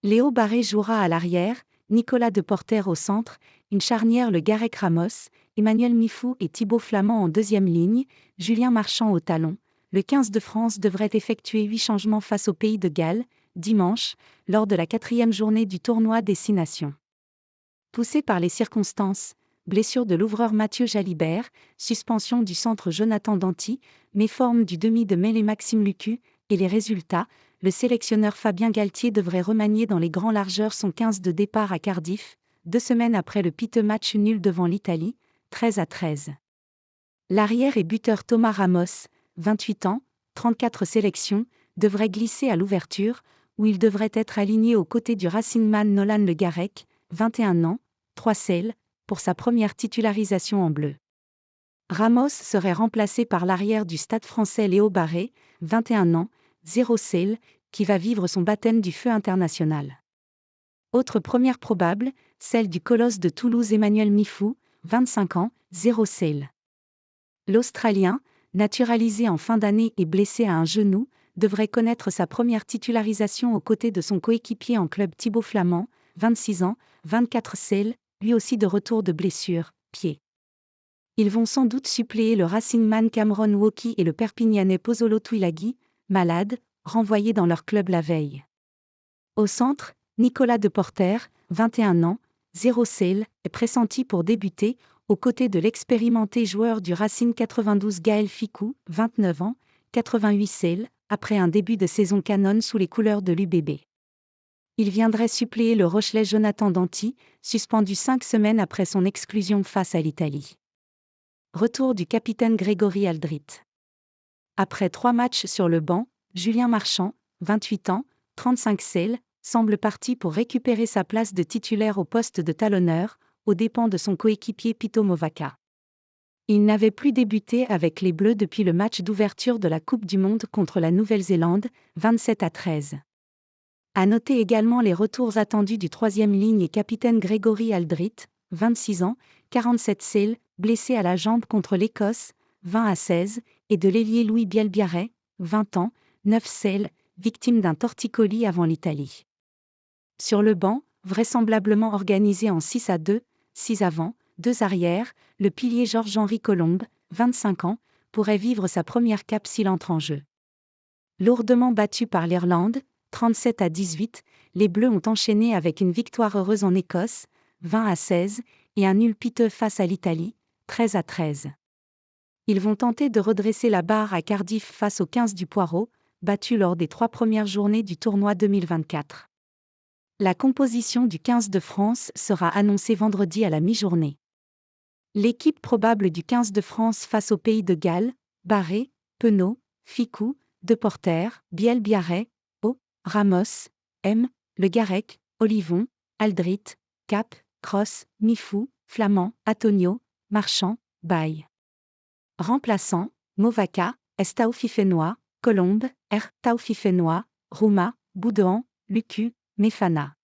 Léo Barré jouera à l'arrière, Nicolas Deporter au centre, une charnière le Garec Ramos, Emmanuel Mifou et Thibaut Flamand en deuxième ligne, Julien Marchand au talon. Le 15 de France devrait effectuer 8 changements face au Pays de Galles, dimanche, lors de la 4e journée du tournoi des 6 nations. Poussé par les circonstances, blessure de l'ouvreur Mathieu Jalibert, suspension du centre Jonathan Danty, méforme du demi de mêlée Maxime Lucu, et les résultats, le sélectionneur Fabien Galtier devrait remanier dans les grands largeurs son 15 de départ à Cardiff, 2 semaines après le piteux match nul devant l'Italie, 13-13. L'arrière et buteur Thomas Ramos, 28 ans, 34 sélections, devrait glisser à l'ouverture, où il devrait être aligné aux côtés du Racingman Nolan Le Garec, 21 ans, 3 selles, pour sa première titularisation en bleu. Ramos serait remplacé par l'arrière du Stade français Léo Barré, 21 ans, 0 selles, qui va vivre son baptême du feu international. Autre première probable, celle du colosse de Toulouse Emmanuel Mifou, 25 ans, 0 selles. L'Australien, naturalisé en fin d'année et blessé à un genou, devrait connaître sa première titularisation aux côtés de son coéquipier en club Thibaut Flamand, 26 ans, 24 selles, lui aussi de retour de blessure, pied. Ils vont sans doute suppléer le Racingman Cameron Woki et le Perpignanais Pozzolo Tuilagi, malades, renvoyés dans leur club la veille. Au centre, Nicolas Deporter, 21 ans, 0 selles, est pressenti pour débuter, aux côtés de l'expérimenté joueur du Racing 92 Gaël Ficou, 29 ans, 88 selles, après un début de saison canon sous les couleurs de l'UBB. Il viendrait suppléer le Rochelais Jonathan Danty, suspendu 5 semaines après son exclusion face à l'Italie. Retour du capitaine Grégory Aldrit. Après 3 matchs sur le banc, Julien Marchand, 28 ans, 35 selles, semble parti pour récupérer sa place de titulaire au poste de talonneur, aux dépens de son coéquipier Pito Movaca. Il n'avait plus débuté avec les Bleus depuis le match d'ouverture de la Coupe du Monde contre la Nouvelle-Zélande, 27-13. À noter également les retours attendus du 3e ligne et capitaine Grégory Aldrit, 26 ans, 47 selles, blessé à la jambe contre l'Écosse, 20-16, et de l'ailier Louis Bielbiarré, 20 ans, 9 selles, victime d'un torticolis avant l'Italie. Sur le banc, vraisemblablement organisé en 6-2, 6 avant, 2 arrière, le pilier Georges-Henri Colombe, 25 ans, pourrait vivre sa première cape s'il entre en jeu. Lourdement battu par l'Irlande, 37-18, les Bleus ont enchaîné avec une victoire heureuse en Écosse, 20-16, et un nul piteux face à l'Italie, 13-13. Ils vont tenter de redresser la barre à Cardiff face aux 15 du Poireau, battus lors des 3 premières journées du tournoi 2024. La composition du 15 de France sera annoncée vendredi à la mi-journée. L'équipe probable du 15 de France face au Pays de Galles, Barré, Penaud, Ficou, Deporter, Bielbiarré, O, Ramos, M, Le Garec, Olivon, Aldrit, Cap, Cross, Mifou, Flamand, Antonio, Marchand, Baye. Remplaçants, Movaca, S. Taufifénois, Colombe, R. Taufifénois, Rouma, Boudouan, Lucu, Mefana.